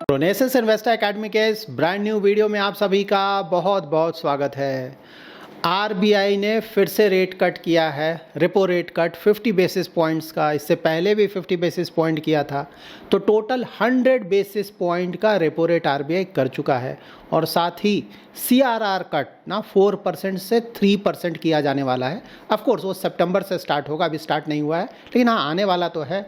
प्रोनेसिस investor academy के इस brand new video में आप सभी का बहुत बहुत स्वागत है। आरबीआई ने फिर से रेट कट किया है, repo rate cut 50 basis points का। इससे पहले भी 50 बेसिस पॉइंट किया था, तो टोटल 100 बेसिस पॉइंट का रेपो रेट आरबीआई कर चुका है। और साथ ही सीआरआर कट ना 4% से 3% किया जाने वाला है। ऑफकोर्स वो सितंबर से स्टार्ट होगा, अभी स्टार्ट नहीं हुआ है, लेकिन हाँ आने वाला तो है।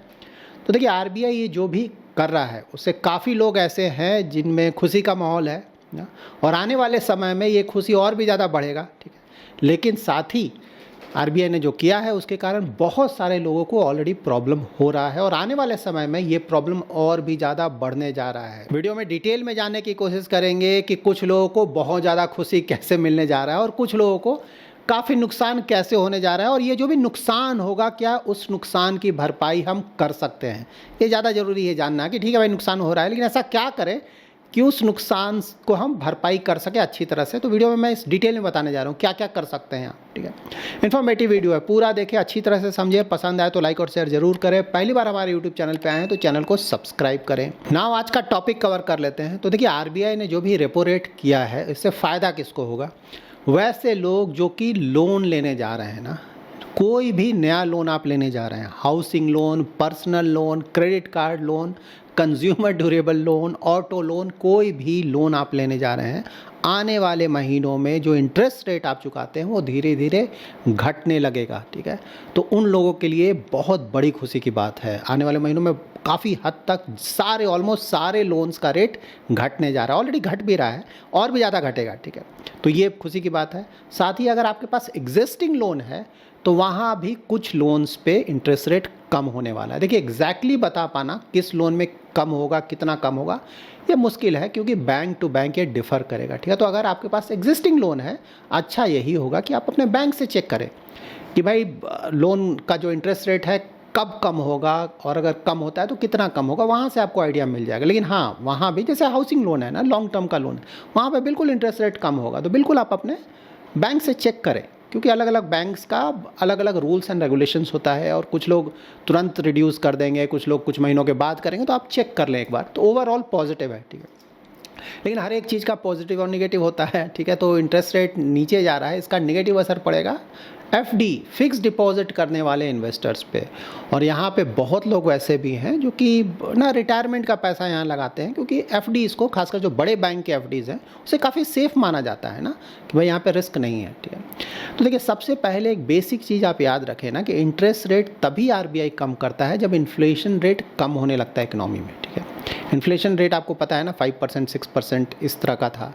तो देखिए आरबीआई ये जो भी कर रहा है उससे काफ़ी लोग ऐसे हैं जिनमें खुशी का माहौल है ना, और आने वाले समय में ये खुशी और भी ज़्यादा बढ़ेगा, ठीक है। लेकिन साथ ही आरबीआई ने जो किया है उसके कारण बहुत सारे लोगों को ऑलरेडी प्रॉब्लम हो रहा है, और आने वाले समय में ये प्रॉब्लम और भी ज़्यादा बढ़ने जा रहा है। वीडियो में डिटेल में जानने की कोशिश करेंगे कि कुछ लोगों को बहुत ज़्यादा खुशी कैसे मिलने जा रहा है और कुछ लोगों को काफ़ी नुकसान कैसे होने जा रहा है, और ये जो भी नुकसान होगा क्या उस नुकसान की भरपाई हम कर सकते हैं। ये ज़्यादा ज़रूरी है जानना कि ठीक है भाई नुकसान हो रहा है, लेकिन ऐसा क्या करें कि उस नुकसान को हम भरपाई कर सकें अच्छी तरह से। तो वीडियो में मैं इस डिटेल में बताने जा रहा हूँ क्या क्या कर सकते हैं आप, ठीक है। इन्फॉर्मेटिव वीडियो है, पूरा देखें, अच्छी तरह से समझिए। पसंद आए तो लाइक और शेयर जरूर करें। पहली बार हमारे यूट्यूब चैनल पे आए हैं तो चैनल को सब्सक्राइब करें। नाउ आज का टॉपिक कवर कर लेते हैं। तो देखिए आरबीआई ने जो भी रेपो रेट किया है इससे फ़ायदा किसको होगा? वैसे लोग जो कि लोन लेने जा रहे हैं ना, कोई भी नया लोन आप लेने जा रहे हैं, housing loan, personal loan, credit card loan, consumer durable loan, auto loan, कोई भी लोन आप लेने जा रहे हैं, आने वाले महीनों में जो इंटरेस्ट रेट आप चुकाते हैं वो धीरे धीरे घटने लगेगा, ठीक है। तो उन लोगों के लिए बहुत बड़ी खुशी की बात है। आने वाले महीनों में काफ़ी हद तक ऑलमोस्ट सारे लोन्स का रेट घटने जा रहा है, ऑलरेडी घट भी रहा है और भी ज़्यादा घटेगा, ठीक है। तो ये खुशी की बात है। साथ ही अगर आपके पास एग्जिस्टिंग लोन है तो वहाँ भी कुछ लोन्स पे इंटरेस्ट रेट कम होने वाला है। देखिए एग्जैक्टली बता पाना किस लोन में कम होगा, कितना कम होगा, ये मुश्किल है क्योंकि बैंक टू बैंक ये डिफ़र करेगा, ठीक है। तो अगर आपके पास एग्जिस्टिंग लोन है, अच्छा यही होगा कि आप अपने बैंक से चेक करें कि भाई लोन का जो इंटरेस्ट रेट है कब कम होगा, और अगर कम होता है तो कितना कम होगा, वहाँ से आपको आइडिया मिल जाएगा। लेकिन हाँ वहाँ भी जैसे हाउसिंग लोन है ना, लॉन्ग टर्म का लोन, वहाँ पे बिल्कुल इंटरेस्ट रेट कम होगा। तो बिल्कुल आप अपने बैंक से चेक करें, क्योंकि अलग अलग बैंक्स का अलग अलग रूल्स एंड रेगुलेशंस होता है, और कुछ लोग तुरंत रिड्यूस कर देंगे, कुछ लोग कुछ महीनों के बाद करेंगे। तो आप चेक कर लें एक बार। तो ओवरऑल पॉजिटिव है, ठीक है। लेकिन हर एक चीज़ का पॉजिटिव और निगेटिव होता है, ठीक है। तो इंटरेस्ट रेट नीचे जा रहा है, इसका निगेटिव असर पड़ेगा एफडी, फिक्स डिपॉजिट करने वाले इन्वेस्टर्स पे। और यहाँ पे बहुत लोग वैसे भी हैं जो कि ना रिटायरमेंट का पैसा यहाँ लगाते हैं, क्योंकि एफडी इसको खासकर जो बड़े बैंक के एफडीज़ हैं उसे काफ़ी सेफ़ माना जाता है ना, कि भाई यहाँ पे रिस्क नहीं है, ठीक है। तो देखिए सबसे पहले एक बेसिक चीज़ आप याद रखें ना कि इंटरेस्ट रेट तभी आरबीआई कम करता है जब इन्फ्लेशन रेट कम होने लगता है इकोनॉमी में, ठीक है। इन्फ्लेशन रेट आपको पता है ना 5% 6% इस तरह का था,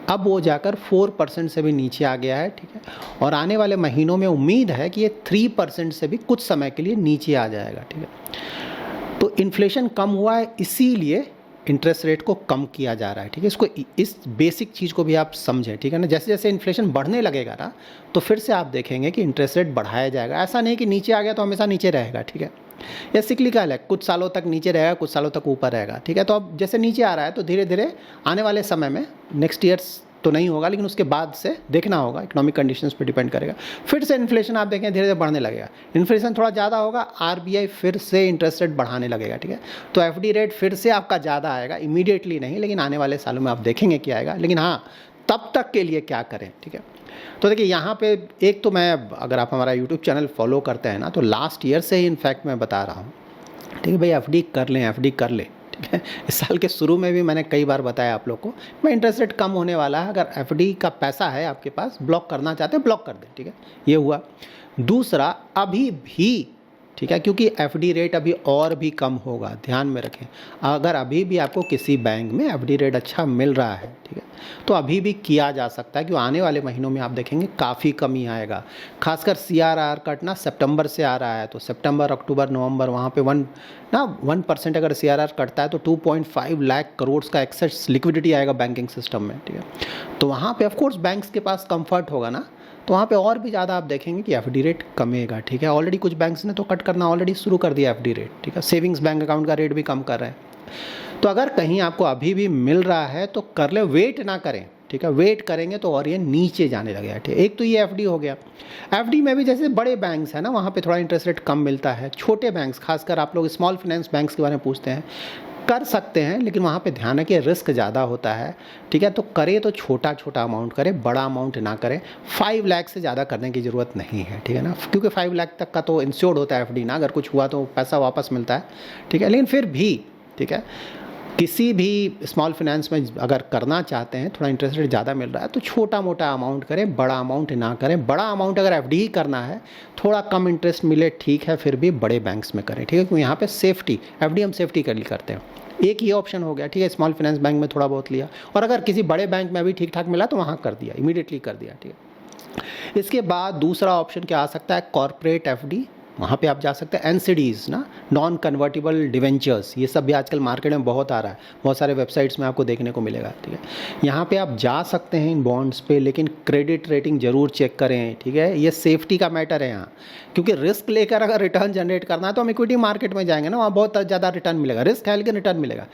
अब वो जाकर 4% से भी नीचे आ गया है, ठीक है। और आने वाले महीनों में उम्मीद है कि ये 3% से भी कुछ समय के लिए नीचे आ जाएगा, ठीक है। तो इन्फ्लेशन कम हुआ है, इसीलिए इंटरेस्ट रेट को कम किया जा रहा है, ठीक है। इसको इस बेसिक चीज़ को भी आप समझें, ठीक है ना। जैसे जैसे इन्फ्लेशन बढ़ने लगेगा ना तो फिर से आप देखेंगे कि इंटरेस्ट रेट बढ़ाया जाएगा। ऐसा नहीं कि नीचे आ गया तो हमेशा नीचे रहेगा, ठीक है। यह सिक्लिकल है, कुछ सालों तक नीचे रहेगा, कुछ सालों तक ऊपर रहेगा, ठीक है। तो अब जैसे नीचे आ रहा है तो धीरे धीरे आने वाले समय में, नेक्स्ट ईयर्स तो नहीं होगा लेकिन उसके बाद से देखना होगा, इकोनॉमिक कंडीशंस पे डिपेंड करेगा। फिर से इन्फ्लेशन आप देखें धीरे धीरे बढ़ने लगेगा। इन्फ्लेशन थोड़ा ज़्यादा होगा, आरबीआई फिर से इंटरेस्ट रेट बढ़ाने लगेगा, ठीक है। तो एफडी रेट फिर से आपका ज़्यादा आएगा, इमीडिएटली नहीं, लेकिन आने वाले सालों में आप देखेंगे क्या आएगा। लेकिन हाँ तब तक के लिए क्या करें, ठीक है। तो देखिए यहाँ पे एक तो मैं, अगर आप हमारा यूट्यूब चैनल फॉलो करते हैं ना, तो लास्ट ईयर से ही इनफैक्ट मैं बता रहा हूँ, ठीक है भाई एफडी कर लें, एफडी कर लें, ठीक है। इस साल के शुरू में भी मैंने कई बार बताया आप लोग को, मैं इंटरेस्ट रेट कम होने वाला है, अगर एफडी का पैसा है आपके पास, ब्लॉक करना चाहते हैं ब्लॉक कर दें, ठीक है। ये हुआ। दूसरा अभी भी, ठीक है, क्योंकि एफडी रेट अभी और भी कम होगा, ध्यान में रखें। अगर अभी भी आपको किसी बैंक में एफडी रेट अच्छा मिल रहा है, ठीक है, तो अभी भी किया जा सकता है, क्योंकि आने वाले महीनों में आप देखेंगे काफ़ी कमी आएगा। खासकर सीआरआर कट ना सितंबर से आ रहा है, तो सितंबर अक्टूबर नवंबर वहाँ पे 1% अगर सीआरआर कटता है तो 2.5 लाख करोड़ का एक्सेस लिक्विडिटी आएगा बैंकिंग सिस्टम में, ठीक है। तो वहाँ पे ऑफकोर्स बैंक्स के पास कंफर्ट होगा ना, तो वहाँ पे और भी ज़्यादा आप देखेंगे कि एफडी रेट कमेगा, ठीक है। ऑलरेडी कुछ बैंक्स ने तो कट करना ऑलरेडी शुरू कर दिया एफडी रेट, ठीक है। सेविंग्स बैंक अकाउंट का रेट भी कम कर रहे हैं। तो अगर कहीं आपको अभी भी मिल रहा है तो कर ले, वेट ना करें, ठीक है। वेट करेंगे तो और ये नीचे जाने लगेगा, ठीक है। एक तो ये एफडी हो गया। एफडी में भी जैसे बड़े बैंक्स हैं ना, वहाँ पे थोड़ा इंटरेस्ट रेट कम मिलता है। छोटे बैंक्स, खासकर आप लोग स्मॉल फाइनेंस बैंक्स के बारे में पूछते हैं, कर सकते हैं, लेकिन वहाँ पे ध्यान है कि रिस्क ज़्यादा होता है, ठीक है। तो करें तो छोटा छोटा अमाउंट करें, बड़ा अमाउंट ना करें। 5 लाख से ज़्यादा करने की ज़रूरत नहीं है, ठीक है ना, क्योंकि 5 लाख तक का तो इंश्योर्ड होता है एफडी ना, अगर कुछ हुआ तो पैसा वापस मिलता है, ठीक है। लेकिन फिर भी, ठीक है, किसी भी स्मॉल फाइनेंस में अगर करना चाहते हैं, थोड़ा इंटरेस्ट रेट ज़्यादा मिल रहा है तो छोटा मोटा अमाउंट करें, बड़ा अमाउंट ना करें। बड़ा अमाउंट अगर एफडी ही करना है, थोड़ा कम इंटरेस्ट मिले ठीक है, फिर भी बड़े बैंक्स में करें, ठीक है, क्योंकि यहाँ पे सेफ्टी, एफडी हम सेफ्टी के लिए करते हैं। एक ये ऑप्शन हो गया, ठीक है, स्मॉल फाइनेंस बैंक में थोड़ा बहुत लिया, और अगर किसी बड़े बैंक में भी ठीक ठाक मिला तो वहाँ कर दिया, इमीडिएटली कर दिया, ठीक है। इसके बाद दूसरा ऑप्शन क्या आ सकता है, कॉर्पोरेट एफडी। वहाँ पे आप जा सकते हैं। एनसीडीज़ ना, नॉन कन्वर्टिबल डिवेंचर्स, ये सब भी आजकल मार्केट में बहुत आ रहा है, बहुत सारे वेबसाइट्स में आपको देखने को मिलेगा, ठीक है। यहाँ पे आप जा सकते हैं इन बॉन्ड्स पे, लेकिन क्रेडिट रेटिंग जरूर चेक करें, ठीक है। ये सेफ्टी का मैटर है यहाँ, क्योंकि रिस्क लेकर अगर रिटर्न जनरेट करना है तो हम इक्विटी मार्केट में जाएंगे ना, वहाँ बहुत ज़्यादा रिटर्न मिलेगा, रिस्क है लेकिन रिटर्न मिलेगा।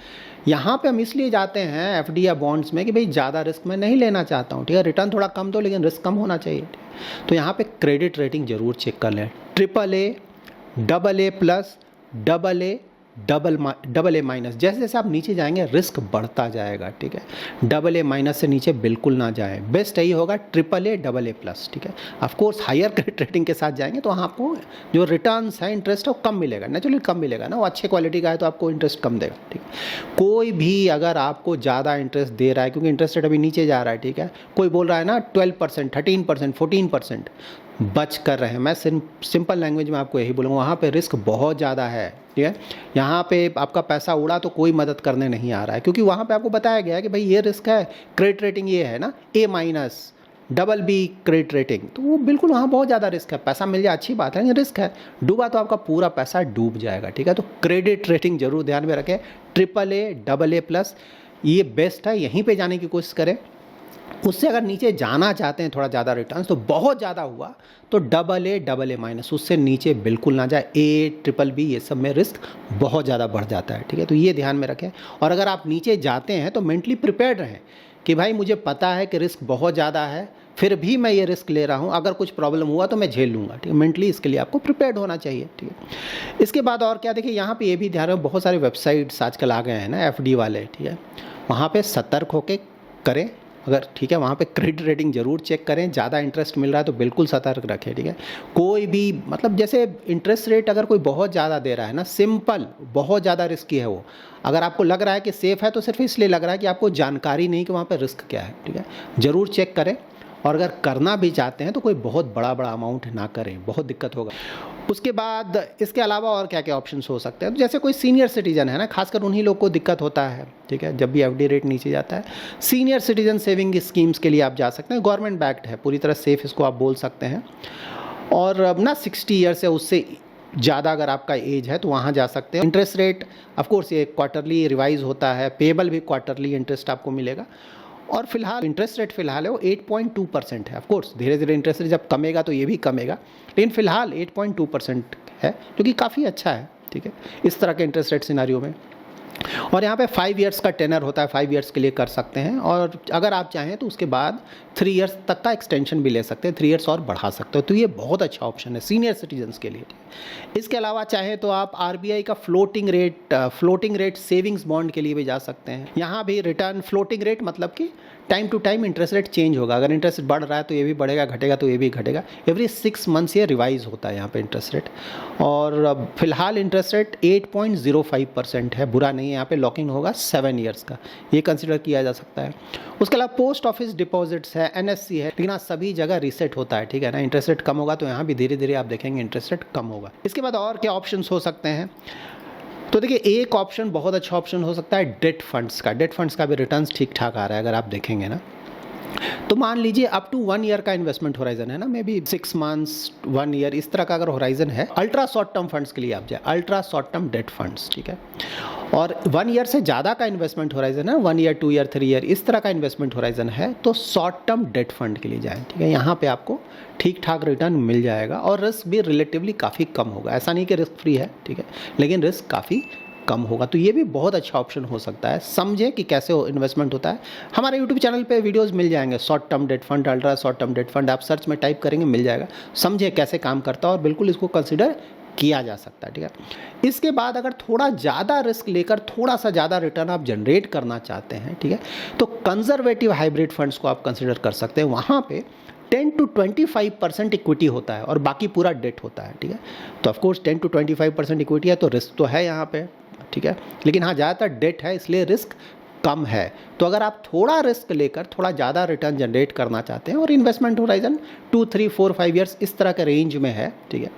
यहाँ पे हम इसलिए जाते हैं एफडी या बॉन्ड्स में कि भाई ज़्यादा रिस्क मैं नहीं लेना चाहता हूँ, ठीक है, रिटर्न थोड़ा कम दो लेकिन रिस्क कम होना चाहिए। तो यहाँ पे क्रेडिट रेटिंग जरूर चेक कर लें, AAA, AA+, AA, AA-, जैसे जैसे आप नीचे जाएंगे रिस्क बढ़ता जाएगा, ठीक है। AA- से नीचे बिल्कुल ना जाएं, बेस्ट यही होगा AAA, AA+, ठीक है। ऑफकोर्स हायर क्रेडिट रेटिंग के साथ जाएंगे तो आपको जो रिटर्न्स है, इंटरेस्ट है, वो कम मिलेगा, नेचुरली कम मिलेगा ना, वो अच्छे क्वालिटी का है तो आपको इंटरेस्ट कम देगा, ठीक है। कोई भी अगर आपको ज़्यादा इंटरेस्ट दे रहा है, क्योंकि इंटरेस्ट रेट अभी नीचे जा रहा है, ठीक है, कोई बोल रहा है ना 12%, 13%, 14%, बच कर रहे हैं। मैं सिंपल लैंग्वेज में आपको यही बोलूँगा, वहाँ पे रिस्क बहुत ज़्यादा है, ठीक है। यहाँ पे आपका पैसा उड़ा तो कोई मदद करने नहीं आ रहा है, क्योंकि वहाँ पे आपको बताया गया है कि भाई ये रिस्क है, क्रेडिट रेटिंग ये है ना, A-, BB क्रेडिट रेटिंग, तो वो बिल्कुल वहाँ बहुत ज़्यादा रिस्क है। पैसा मिल जाए अच्छी बात है, लेकिन रिस्क है, डूबा तो आपका पूरा पैसा डूब जाएगा, ठीक है। तो क्रेडिट रेटिंग जरूर ध्यान में रखें, AAA, AA+, ये बेस्ट है, यहीं पे जाने की कोशिश करें। उससे अगर नीचे जाना चाहते हैं थोड़ा ज़्यादा रिटर्न, तो बहुत ज़्यादा हुआ तो AA, AA-, उससे नीचे बिल्कुल ना जाए। A, BBB, ये सब में रिस्क बहुत ज़्यादा बढ़ जाता है, ठीक है। तो ये ध्यान में रखें, और अगर आप नीचे जाते हैं तो मेंटली प्रिपेयर्ड रहें कि भाई मुझे पता है कि रिस्क बहुत ज़्यादा है, फिर भी मैं ये रिस्क ले रहा हूँ, अगर कुछ प्रॉब्लम हुआ तो मैं झेल लूँगा, ठीक है। मेंटली इसके लिए आपको प्रिपेयर्ड होना चाहिए, ठीक है। इसके बाद और क्या, देखिए यहाँ पे ये भी ध्यान रखें, बहुत सारे वेबसाइट्स आजकल आ गए हैं ना एफडी वाले, ठीक है, वहाँ पे सतर्क होकर करें अगर, ठीक है। वहाँ पे क्रेडिट रेटिंग जरूर चेक करें, ज़्यादा इंटरेस्ट मिल रहा है तो बिल्कुल सतर्क रखें, ठीक है। कोई भी मतलब जैसे इंटरेस्ट रेट अगर कोई बहुत ज़्यादा दे रहा है ना, सिंपल, बहुत ज़्यादा रिस्की है वो, अगर आपको लग रहा है कि सेफ़ है तो सिर्फ इसलिए लग रहा है कि आपको जानकारी नहीं कि वहाँ पर रिस्क क्या है, ठीक है। ज़रूर चेक करें, और अगर करना भी चाहते हैं तो कोई बहुत बड़ा अमाउंट ना करें, बहुत दिक्कत होगा। उसके बाद इसके अलावा और क्या क्या ऑप्शंस हो सकते हैं, तो जैसे कोई सीनियर सिटीजन है ना, खासकर उन्हीं लोग को दिक्कत होता है, ठीक है, जब भी एफडी रेट नीचे जाता है। सीनियर सिटीजन सेविंग स्कीम्स के लिए आप जा सकते हैं, गवर्नमेंट बैक्ड है, पूरी तरह सेफ इसको आप बोल सकते हैं। और अब ना 60 ईयर से उससे ज़्यादा अगर आपका एज है तो वहाँ जा सकते हैं। इंटरेस्ट रेट ऑफकोर्स ये क्वार्टरली रिवाइज होता है, पेबल भी क्वार्टरली इंटरेस्ट आपको मिलेगा। और फिलहाल इंटरेस्ट रेट फिलहाल है वो 8.2% है। ऑफकोर्स धीरे धीरे इंटरेस्ट रेट जब कमेगा तो ये भी कमेगा, लेकिन फिलहाल 8.2% है, जो कि काफ़ी अच्छा है, ठीक है, इस तरह के इंटरेस्ट रेट सिनारियो में। और यहाँ पे 5 इयर्स का टेनर होता है, 5 इयर्स के लिए कर सकते हैं, और अगर आप चाहें तो उसके बाद 3 इयर्स तक का एक्सटेंशन भी ले सकते हैं, 3 इयर्स और बढ़ा सकते हो। तो ये बहुत अच्छा ऑप्शन है सीनियर सिटीजन्स के लिए। इसके अलावा चाहें तो आप आरबीआई का फ्लोटिंग रेट सेविंग्स बॉन्ड के लिए भी जा सकते हैं। यहाँ भी रिटर्न फ्लोटिंग रेट मतलब कि time to time interest rate change होगा, अगर इंटरेस्ट बढ़ रहा है तो ये भी बढ़ेगा, घटेगा तो ये भी घटेगा, एवरी 6 मंथ्स ये रिवाइज होता है यहाँ पे इंटरेस्ट रेट। और फिलहाल इंटरेस्ट रेट 8.05% है, बुरा नहीं है, यहाँ पे लॉकिंग होगा 7 इयर्स का, ये कंसिडर किया जा सकता है। उसके अलावा पोस्ट ऑफिस डिपॉजिट्स है, एनएससी है, लेकिन आज सभी जगह रीसेट होता है, ठीक है ना, इंटरेस्ट रेट कम होगा तो यहाँ भी धीरे धीरे आप देखेंगे इंटरेस्ट रेट कम होगा। इसके बाद और क्या ऑप्शंस हो सकते हैं, तो देखिए एक ऑप्शन बहुत अच्छा ऑप्शन हो सकता है डेट फंड्स का भी रिटर्न्स ठीक ठाक आ रहा है अगर आप देखेंगे ना। तो मान लीजिए अप टू 1 ईयर का इन्वेस्टमेंट होराइजन है ना, मे बी 6 मंथ्स 1 ईयर इस तरह का अगर होराइजन है, अल्ट्रा शॉर्ट टर्म फंड्स के लिए आप जाए, ultra short term date funds, ठीक है। और 1 ईयर से ज़्यादा का इन्वेस्टमेंट होराइजन है, 1 ईयर 2 ईयर 3 ईयर इस तरह का इन्वेस्टमेंट होराइजन है, तो शॉर्ट टर्म डेट फंड के लिए जाएं, ठीक है। यहाँ पे आपको ठीक ठाक रिटर्न मिल जाएगा और रिस्क भी रिलेटिवली काफ़ी कम होगा, ऐसा नहीं कि रिस्क फ्री है, ठीक है, लेकिन रिस्क काफ़ी कम होगा। तो ये भी बहुत अच्छा ऑप्शन हो सकता है। समझे कि कैसे इन्वेस्टमेंट होता है, हमारे यूट्यूब चैनल पे वीडियोस मिल जाएंगे, short term debt fund, ultra short term debt fund, आप सर्च में टाइप करेंगे मिल जाएगा। समझे कैसे काम करता है और बिल्कुल इसको कंसिडर किया जा सकता है, ठीक है। इसके बाद अगर थोड़ा ज़्यादा रिस्क लेकर थोड़ा सा ज़्यादा रिटर्न आप जनरेट करना चाहते हैं, ठीक है, तो कंजर्वेटिव हाइब्रिड फंड्स को आप कंसिडर कर सकते हैं। वहाँ पे 10 to 25% इक्विटी होता है और बाकी पूरा डेट होता है, ठीक है। तो ऑफकोर्स 10 to 25% इक्विटी है तो रिस्क तो है यहाँ पे, ठीक है, लेकिन हाँ ज़्यादातर डेट है इसलिए रिस्क कम है। तो अगर आप थोड़ा रिस्क लेकर थोड़ा ज़्यादा रिटर्न जनरेट करना चाहते हैं और इन्वेस्टमेंट होराइजन 2, 3, 4, 5 ईयर्स इस तरह के रेंज में है, ठीक है,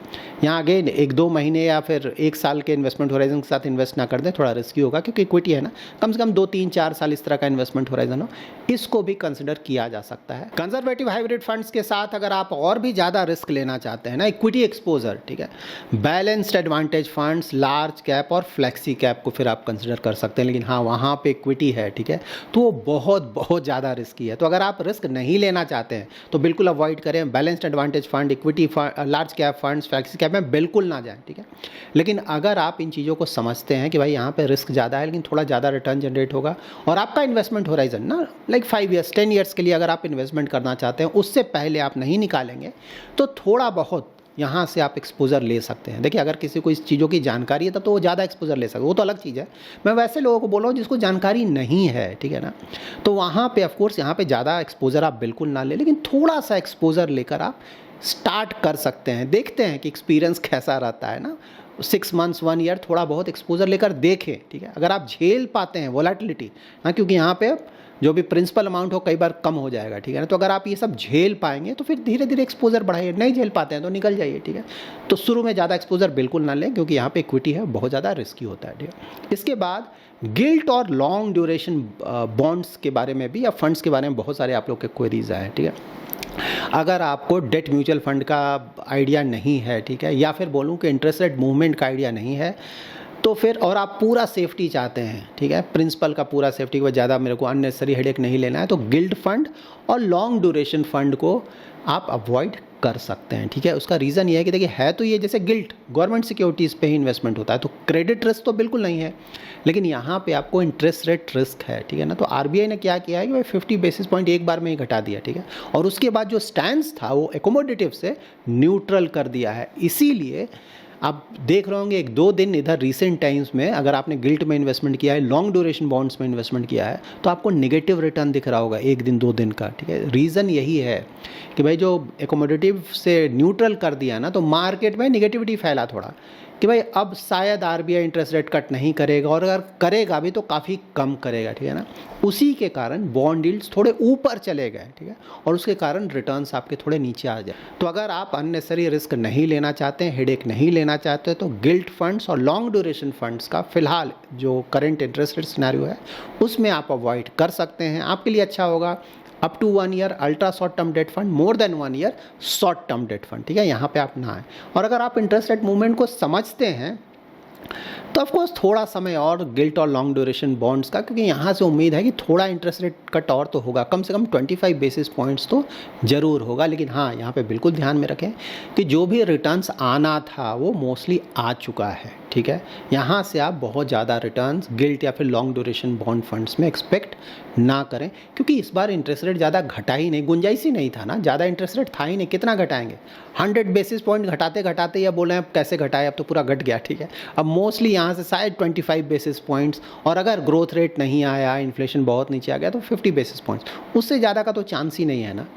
यहाँ अगेन 1-2 महीने या फिर 1 साल के इन्वेस्टमेंट होराइजन के साथ इन्वेस्ट ना कर दें, थोड़ा रिस्की होगा क्योंकि इक्विटी है ना, कम से कम 2, 3, 4 साल इस तरह का इन्वेस्टमेंट होराइजन हो, इसको भी कंसिडर किया जा सकता है। कंजर्वेटिव हाइब्रिड फंड्स के साथ अगर आप और भी ज़्यादा रिस्क लेना चाहते हैं ना, इक्विटी एक्सपोजर, ठीक है, balanced advantage funds, large cap और फ्लेक्सी कैप को फिर आप कंसिडर कर सकते हैं। लेकिन हाँ वहाँ पे इक्विटी है, ठीक है, तो वो बहुत ज़्यादा रिस्की है। तो अगर आप रिस्क नहीं लेना चाहते हैं तो बिल्कुल अवॉइड करें। Balanced advantage fund, equity large cap funds, flexi cap में बिल्कुल ना जाएं, ठीक है। लेकिन अगर आप इन चीज़ों को समझते हैं कि भाई यहाँ पे रिस्क ज़्यादा है लेकिन थोड़ा ज़्यादा रिटर्न जनरेट होगा और आपका इन्वेस्टमेंट होराइजन ना लाइक 5 ईयर्स 10 ईयर्स के लिए अगर आप इन्वेस्टमेंट करना चाहते हैं, उससे पहले आप नहीं निकालेंगे, तो थोड़ा बहुत यहाँ से आप एक्सपोजर ले सकते हैं। देखिए अगर किसी को इस चीज़ों की जानकारी है तब तो वो ज़्यादा एक्सपोजर ले सकते, वो तो अलग चीज़ है। मैं वैसे लोगों को बोल रहा हूँ जिसको जानकारी नहीं है, ठीक है ना, तो वहाँ पे ऑफकोर्स यहाँ पे ज़्यादा एक्सपोजर आप बिल्कुल ना लें, लेकिन थोड़ा सा एक्सपोजर लेकर आप स्टार्ट कर सकते हैं। देखते हैं कि एक्सपीरियंस कैसा रहता है ना, 6 मंथ्स 1 ईयर थोड़ा बहुत एक्सपोजर लेकर देखें, ठीक है। अगर आप झेल पाते हैं वोलेटिलिटी, हाँ, क्योंकि यहाँ पे जो भी प्रिंसिपल अमाउंट हो कई बार कम हो जाएगा, ठीक है ना, तो अगर आप ये सब झेल पाएंगे तो फिर धीरे धीरे एक्सपोजर बढ़ाइए। नहीं झेल पाते हैं तो निकल जाइए, ठीक है। तो शुरू में ज़्यादा एक्सपोजर बिल्कुल ना लें क्योंकि यहाँ पे इक्विटी है, बहुत ज़्यादा रिस्की होता है, ठीक है। इसके बाद गिल्ट और लॉन्ग ड्यूरेशन बॉन्ड्स के बारे में भी या फंड्स के बारे में बहुत सारे आप लोग के क्वेरीज आए हैं, ठीक है। अगर आपको डेट म्यूचुअल फंड का आइडिया नहीं है, ठीक है, या फिर बोलूँ कि इंटरेस्ट रेट मूवमेंट का आइडिया नहीं है, तो फिर और आप पूरा सेफ्टी चाहते हैं, ठीक है, प्रिंसिपल का पूरा सेफ्टी को ज़्यादा मेरे को अननेसेसरी हेडेक नहीं लेना है, तो गिल्ड फंड और लॉन्ग ड्यूरेशन फंड को आप अवॉइड कर सकते हैं, ठीक है। उसका रीज़न ये है कि देखिए है तो ये जैसे गिल्ट गवर्नमेंट सिक्योरिटीज़ पे ही इन्वेस्टमेंट होता है, तो क्रेडिट रिस्क तो बिल्कुल नहीं है, लेकिन यहाँ पे आपको इंटरेस्ट रेट रिस्क है, ठीक है ना। तो आरबीआई ने क्या किया है कि भाई 50 बेसिस पॉइंट एक बार में ही घटा दिया, ठीक है, और उसके बाद जो स्टैंस था वो एकोमोडेटिव से न्यूट्रल कर दिया है। इसीलिए आप देख रहे होंगे 1-2 दिन इधर रिसेंट टाइम्स में अगर आपने गिल्ट में इन्वेस्टमेंट किया है, लॉन्ग ड्यूरेशन बॉन्ड्स में इन्वेस्टमेंट किया है, तो आपको नेगेटिव रिटर्न दिख रहा होगा 1 दिन 2 दिन का, ठीक है। रीज़न यही है कि भाई जो एकोमोडेटिव से न्यूट्रल कर दिया ना, तो मार्केट में निगेटिविटी फैला थोड़ा कि भाई अब शायद आरबीआई इंटरेस्ट रेट कट नहीं करेगा, और अगर करेगा भी तो काफ़ी कम करेगा, ठीक है ना। उसी के कारण बॉन्ड यील्ड्स थोड़े ऊपर चले गए, ठीक है, और उसके कारण रिटर्न्स आपके थोड़े नीचे आ जाए। तो अगर आप अननेसेसरी रिस्क नहीं लेना चाहते हैं, हेडेक नहीं लेना चाहते, तो गिल्ट फंड्स और लॉन्ग ड्यूरेशन फंड्स का फिलहाल जो करंट इंटरेस्ट रेट सिनेरियो है उसमें आप अवॉइड कर सकते हैं। आपके लिए अच्छा होगा up to 1 year ultra short term debt fund, more than 1 year short term debt fund, ठीक है, यहाँ पे आप ना आए। और अगर आप इंटरेस्ट रेट मूवमेंट को समझते हैं तो ऑफकोर्स थोड़ा समय और गिल्ट और लॉन्ग ड्यूरेशन बॉन्ड्स का, क्योंकि यहाँ से उम्मीद है कि थोड़ा इंटरेस्ट रेट कट और तो होगा, कम से कम 25 बेसिस पॉइंट्स तो ज़रूर होगा। लेकिन हाँ यहाँ पे बिल्कुल ध्यान में रखें कि जो भी रिटर्न्स आना था वो मोस्टली आ चुका है, ठीक है। यहाँ से आप बहुत ज़्यादा रिटर्न्स गिल्ट या फिर लॉन्ग ड्यूरेशन बॉन्ड फंड्स में एक्सपेक्ट ना करें, क्योंकि इस बार इंटरेस्ट रेट ज़्यादा घटा ही नहीं, गुंजाइश ही नहीं था ना, ज़्यादा इंटरेस्ट रेट था ही नहीं, कितना घटाएंगे। 100 बेसिस पॉइंट घटाते घटाते या बोले अब कैसे घटाए, अब तो पूरा घट गया, ठीक है। अब मोस्टली यहाँ से शायद 25 बेसिस पॉइंट्स, और अगर ग्रोथ रेट नहीं आया, इन्फ्लेशन बहुत नीचे आ गया तो 50 बेसिस पॉइंट्स, उससे ज़्यादा का तो चांस ही नहीं है ना।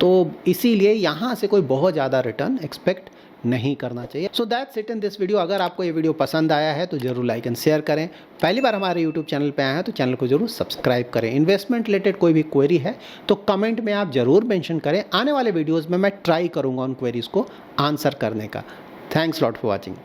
तो इसीलिए यहाँ से कोई बहुत ज़्यादा रिटर्न एक्सपेक्ट नहीं करना चाहिए। So that's it in this video. अगर आपको ये वीडियो पसंद आया है तो जरूर लाइक एंड शेयर करें। पहली बार हमारे यूट्यूब चैनल पे आए हैं तो चैनल को जरूर सब्सक्राइब करें। इन्वेस्टमेंट रिलेटेड कोई भी क्वेरी है तो कमेंट में आप जरूर मेंशन करें, आने वाले वीडियोज़ में मैं ट्राई करूँगा उन क्वेरीज़ को आंसर करने का। Thanks lot for watching.